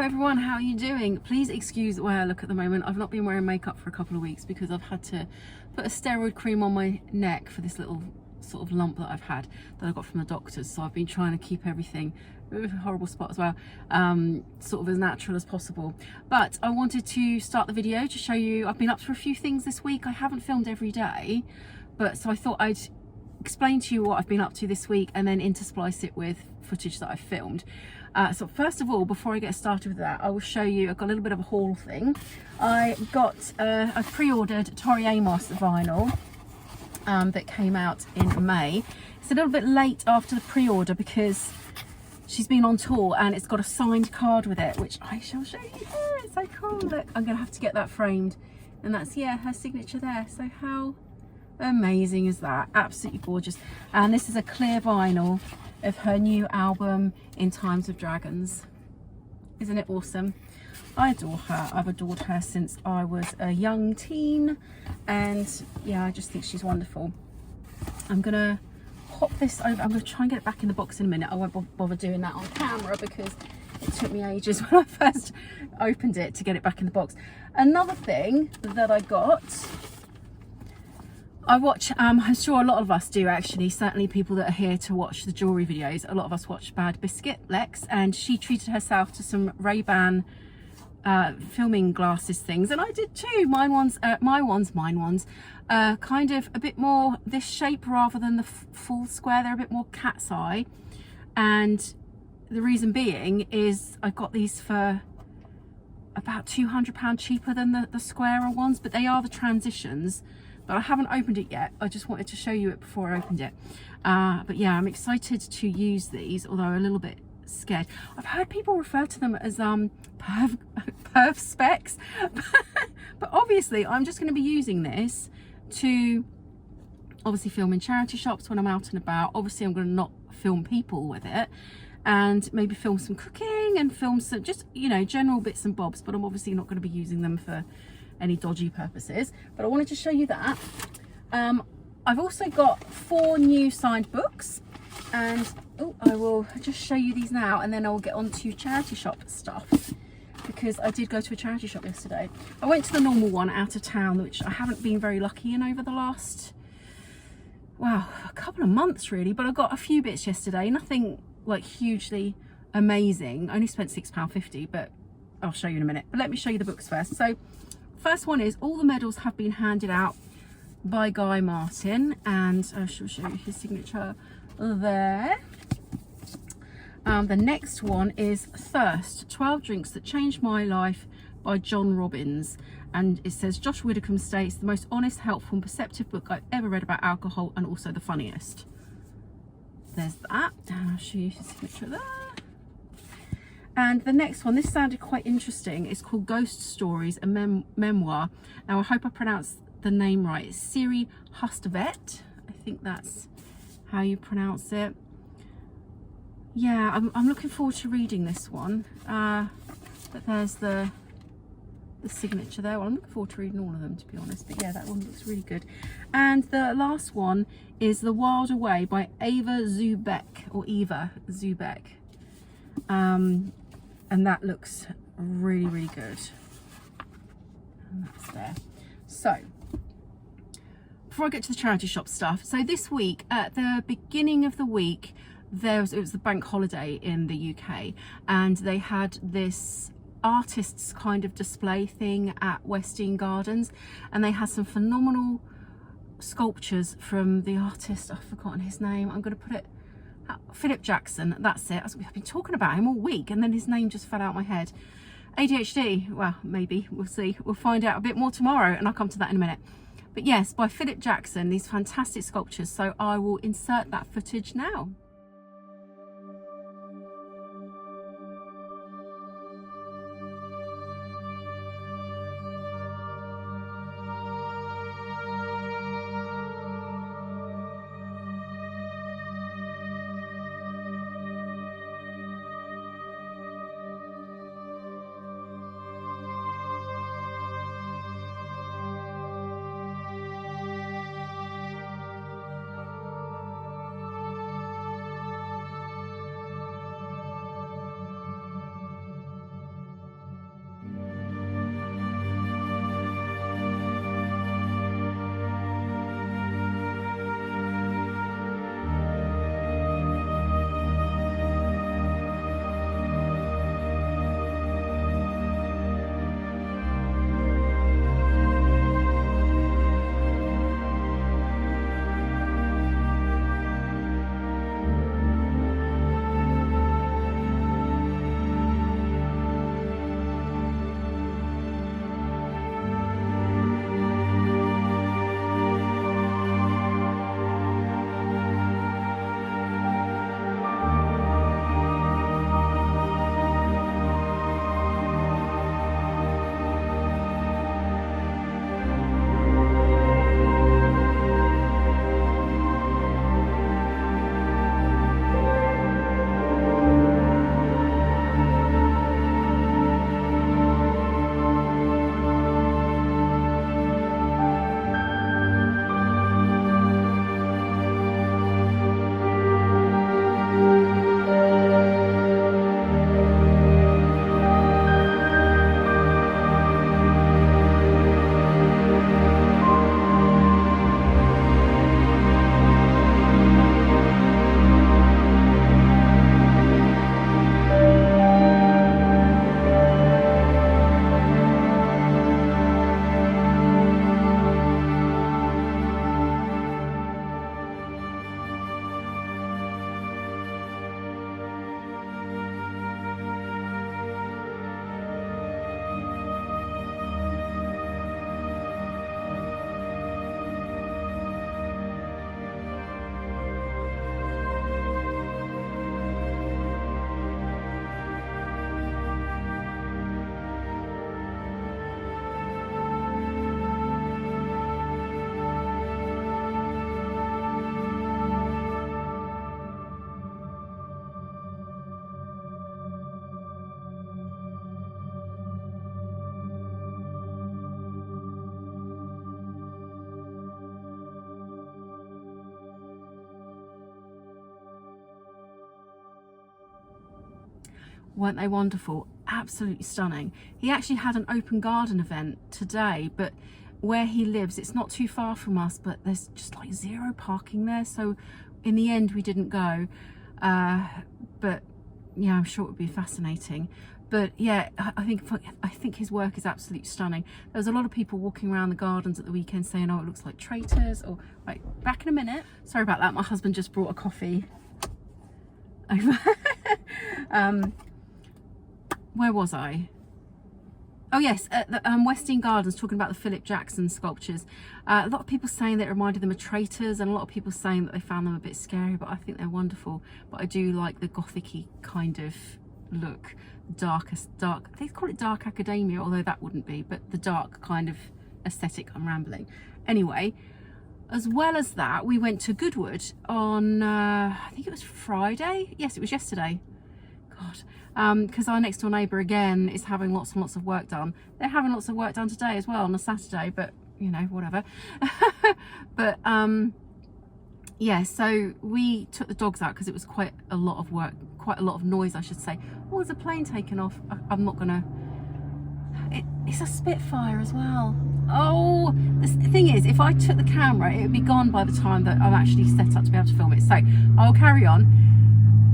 everyone, how are you doing? Please excuse the way I look at the moment. I've not been wearing makeup for a couple of weeks because I've had to put a steroid cream on my neck for this little sort of lump that I've had that I got from the doctors. So I've been trying to keep everything, horrible spot as well, sort of as natural as possible. But I wanted to start the video to show you I've been up to a few things this week. I haven't filmed every day, but so I thought I'd explain to you what I've been up to this week and then intersplice it with footage that I've filmed. So first of all, before I get started with that, I will show you, I've got a little bit of a haul thing. I pre-ordered Tori Amos vinyl that came out in May. It's a little bit late after the pre-order because she's been on tour and it's got a signed card with it, which I shall show you here. It's so cool. Look, I'm gonna have to get that framed, and that's, yeah, her signature there. So how amazing is that? Absolutely gorgeous. And this is a clear vinyl of her new album In Times of Dragons. Isn't it awesome? I adore her. I've adored her since I was a young teen, and yeah, I just think she's wonderful. I'm gonna pop this over. I'm gonna try and get it back in the box in a minute. I won't bother doing that on camera because it took me ages when I first opened it to get it back in the box. Another thing that I got, I watch, I'm sure a lot of us do actually, certainly people that are here to watch the jewellery videos, a lot of us watch Bad Biscuit, Lex, and she treated herself to some Ray-Ban filming glasses things, and I did too. Mine ones, kind of a bit more this shape rather than the full square. They're a bit more cat's eye, and the reason being is I got these for about £200 cheaper than the squarer ones, but they are the transitions. But I haven't opened it yet. I just wanted to show you it before I opened it. But yeah, I'm excited to use these, although a little bit scared. I've heard people refer to them as perv specs, but obviously I'm just going to be using this to obviously film in charity shops when I'm out and about. Obviously I'm going to not film people with it, and maybe film some cooking and film some just, you know, general bits and bobs, but I'm obviously not going to be using them for any dodgy purposes. But I wanted to show you that. I've also got 4 new signed books, and I will just show you these now, and then I'll get on to charity shop stuff, because I did go to a charity shop yesterday. I went to the normal one out of town, which I haven't been very lucky in over the last, wow, a couple of months really, but I got a few bits yesterday, nothing like hugely amazing. I only spent £6.50, but I'll show you in a minute. But let me show you the books first. So first one is all the medals have been handed out by Guy Martin, and I shall show you his signature there. The next one is Thirst, 12 Drinks That Changed My Life by John Robbins, and it says Josh Widdicombe states the most honest, helpful and perceptive book I've ever read about alcohol, and also the funniest. There's that, and I'll show you his signature there. And the next one, this sounded quite interesting. It's called Ghost Stories, a memoir. Now I hope I pronounced the name right. It's Siri Hustvedt. I think that's how you pronounce it. Yeah, I'm looking forward to reading this one. But there's the signature there. Well, I'm looking forward to reading all of them, to be honest. But yeah, that one looks really good. And the last one is The Wilder Way by Eva Zubeck. And that looks really, really good. And that's there. So before I get to the charity shop stuff, so this week, at the beginning of the week, it was the bank holiday in the UK, and they had this artists kind of display thing at Westdean Gardens, and they had some phenomenal sculptures from the artist, I've forgotten his name, I'm going to put it, Philip Jackson, that's it. I've been talking about him all week and then his name just fell out my head. ADHD, well, maybe, we'll see. We'll find out a bit more tomorrow, and I'll come to that in a minute. But yes, by Philip Jackson, these fantastic sculptures. So I will insert that footage now. Weren't they wonderful? Absolutely stunning. He actually had an open garden event today, but where he lives, it's not too far from us, but there's just like zero parking there. So in the end, we didn't go. But yeah, I'm sure it would be fascinating. But yeah, I think his work is absolutely stunning. There was a lot of people walking around the gardens at the weekend saying, oh, it looks like traitors. Or right, back in a minute. Sorry about that. My husband just brought a coffee over. Where was I? Oh yes, at the West End Gardens, talking about the Philip Jackson sculptures. A lot of people saying that it reminded them of traitors, and a lot of people saying that they found them a bit scary, but I think they're wonderful. But I do like the gothic-y kind of look, dark, they call it dark academia, although that wouldn't be, but the dark kind of aesthetic. I'm rambling. Anyway, as well as that, we went to Goodwood on, I think it was Friday. Yes, it was yesterday. God. Because our next door neighbour again is having lots and lots of work done. They're having lots of work done today as well on a Saturday, but you know, whatever. But yeah, so we took the dogs out because it was quite a lot of work, quite a lot of noise, I should say. Oh, there's a plane taking off. I'm not gonna. It's a Spitfire as well. Oh, the thing is, if I took the camera, it would be gone by the time that I'm actually set up to be able to film it. So I'll carry on.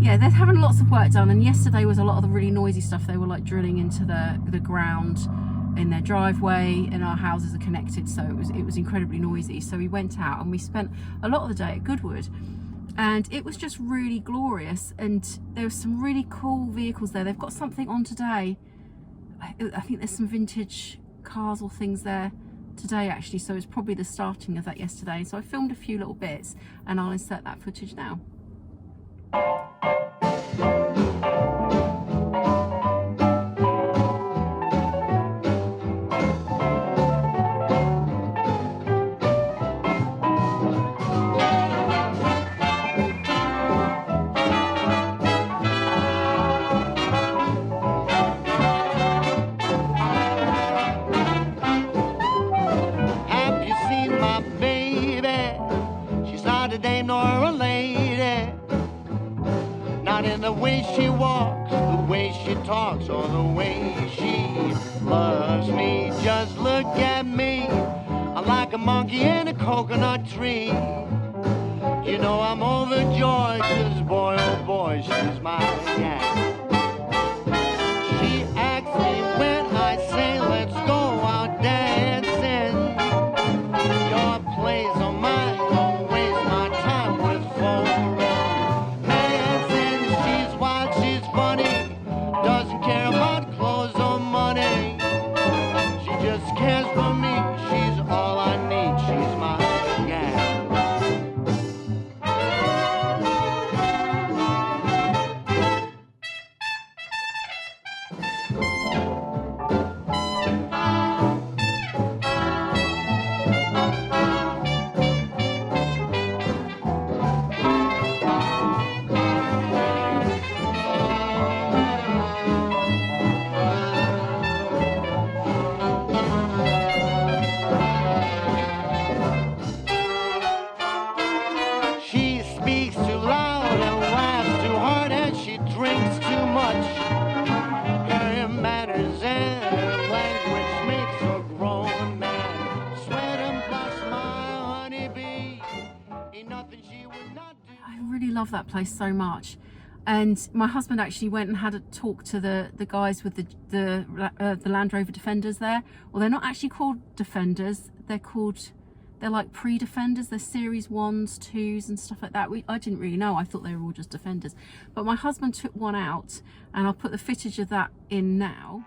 Yeah, they're having lots of work done, and yesterday was a lot of the really noisy stuff. They were like drilling into the ground in their driveway, and our houses are connected, so it was incredibly noisy. So we went out and we spent a lot of the day at Goodwood, and it was just really glorious. And there were some really cool vehicles there. They've got something on today. I think there's some vintage cars or things there today actually, so it's probably the starting of that yesterday. So I filmed a few little bits, and I'll insert that footage now. The way she walks, the way she talks, or the way she loves me. Just look at me, I'm like a monkey in a coconut tree. You know I'm overjoyed, 'cause boy, oh boy, she's my gal. She asks me when I say let's go out dancing. Your place or mine, don't waste my time with phone. Doesn't care about clothes or money. She just cares for me. She's all I need. She's my gal. Love that place so much. And my husband actually went and had a talk to the guys with the Land Rover Defenders there. Well, they're not actually called Defenders, they're like pre-Defenders. They're series 1s, 2s and stuff like that. I didn't really know, I thought they were all just Defenders, but my husband took one out, and I'll put the footage of that in now.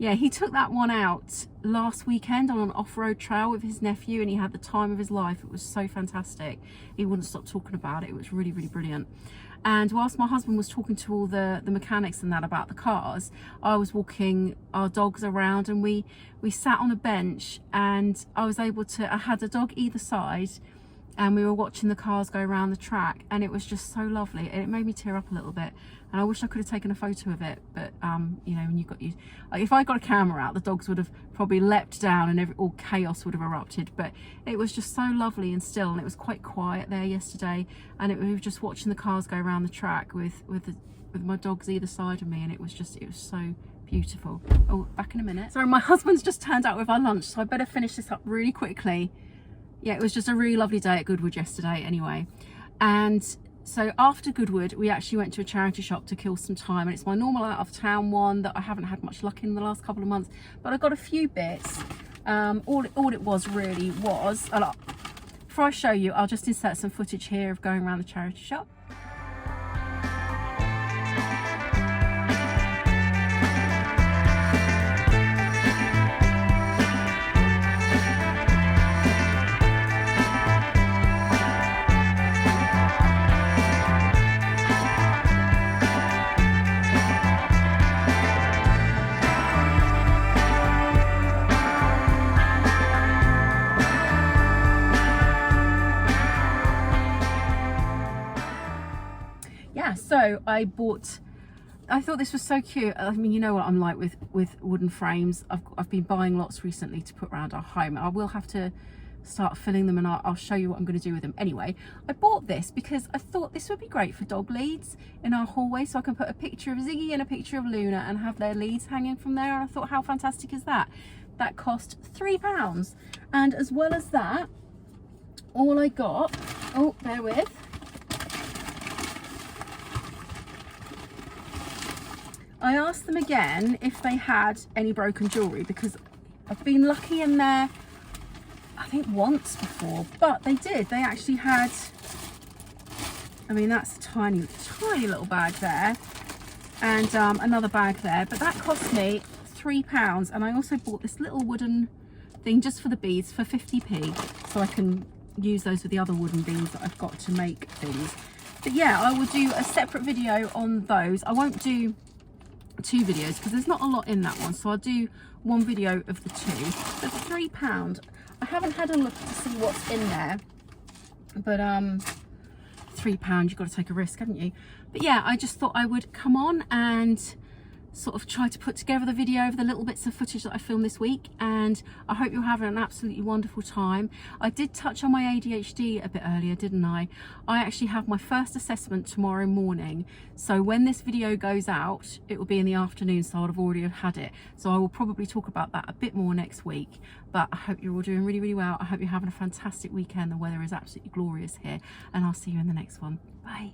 Yeah, he took that one out last weekend on an off-road trail with his nephew, and he had the time of his life. It was so fantastic. He wouldn't stop talking about it. It was really, really brilliant. And whilst my husband was talking to all the mechanics and that about the cars, I was walking our dogs around, and we sat on a bench, and I had a dog either side, and we were watching the cars go around the track, and it was just so lovely, and it made me tear up a little bit. And I wish I could have taken a photo of it, but you know, when you've got if I got a camera out, the dogs would have probably leapt down and all chaos would have erupted. But it was just so lovely and still, and it was quite quiet there yesterday, and we were just watching the cars go around the track with my dogs either side of me, and it was so beautiful. Oh, back in a minute. Sorry, my husband's just turned out with our lunch, so I better finish this up really quickly. Yeah, it was just a really lovely day at Goodwood yesterday anyway. And so after Goodwood, we actually went to a charity shop to kill some time, and it's my normal out of town one that I haven't had much luck in the last couple of months, but I got a few bits. All it was really was, before I show you, I'll just insert some footage here of going around the charity shop. So I thought this was so cute. I mean, you know what I'm like with wooden frames. I've been buying lots recently to put around our home. I will have to start filling them, and I'll show you what I'm going to do with them. Anyway, I bought this because I thought this would be great for dog leads in our hallway, so I can put a picture of Ziggy and a picture of Luna and have their leads hanging from there. And I thought, how fantastic is that? That cost £3. And as well as that, all I got, oh, bear with, I asked them again if they had any broken jewellery, because I've been lucky in there, I think once before, but they did. They actually had, I mean, that's a tiny little bag there, and another bag there, but that cost me £3. And I also bought this little wooden thing just for the beads for 50p, so I can use those with the other wooden beads that I've got to make things. But yeah, I will do a separate video on those. I won't do 2 videos because there's not a lot in that one, so I'll do one video of the 2. But for £3, I haven't had a look to see what's in there, but £3, you've got to take a risk, haven't you? But yeah, I just thought I would come on and sort of try to put together the video of the little bits of footage that I filmed this week, and I hope you're having an absolutely wonderful time. I did touch on my ADHD a bit earlier, didn't I? I actually have my first assessment tomorrow morning, so when this video goes out it will be in the afternoon, so I'll have already had it, so I will probably talk about that a bit more next week. But I hope you're all doing really, really well. I hope you're having a fantastic weekend. The weather is absolutely glorious here, and I'll see you in the next one. Bye.